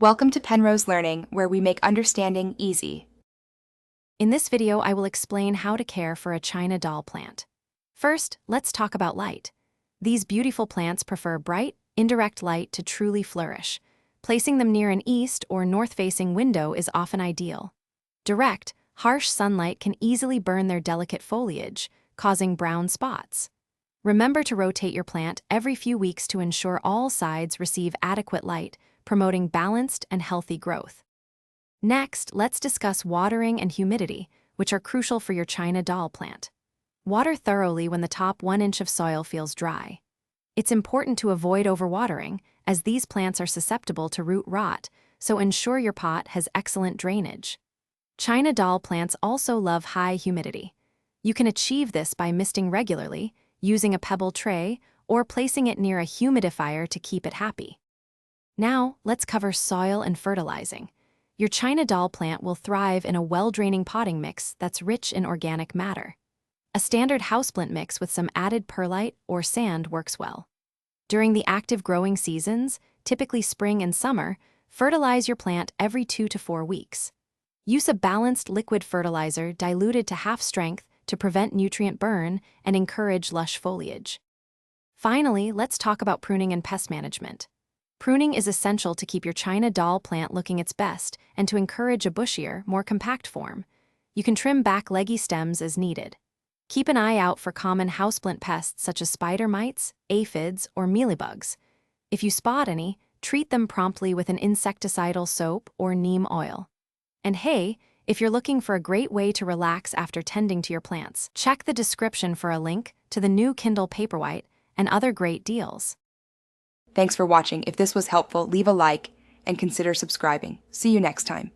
Welcome to Penrose Learning, where we make understanding easy. In this video, I will explain how to care for a China doll plant. First, let's talk about light. These beautiful plants prefer bright, indirect light to truly flourish. Placing them near an east or north-facing window is often ideal. Direct, harsh sunlight can easily burn their delicate foliage, causing brown spots. Remember to rotate your plant every few weeks to ensure all sides receive adequate light, promoting balanced and healthy growth. Next, let's discuss watering and humidity, which are crucial for your China doll plant. Water thoroughly when the top 1 inch of soil feels dry. It's important to avoid overwatering, as these plants are susceptible to root rot, so ensure your pot has excellent drainage. China doll plants also love high humidity. You can achieve this by misting regularly, using a pebble tray, or placing it near a humidifier to keep it happy. Now, let's cover soil and fertilizing. Your China doll plant will thrive in a well-draining potting mix that's rich in organic matter. A standard houseplant mix with some added perlite or sand works well. During the active growing seasons, typically spring and summer, fertilize your plant every 2 to 4 weeks. Use a balanced liquid fertilizer diluted to half strength to prevent nutrient burn and encourage lush foliage. Finally, let's talk about pruning and pest management. Pruning is essential to keep your China doll plant looking its best and to encourage a bushier, more compact form. You can trim back leggy stems as needed. Keep an eye out for common houseplant pests such as spider mites, aphids, or mealybugs. If you spot any, treat them promptly with an insecticidal soap or neem oil. And hey, if you're looking for a great way to relax after tending to your plants, check the description for a link to the new Kindle Paperwhite and other great deals. Thanks for watching. If this was helpful, leave a like and consider subscribing. See you next time.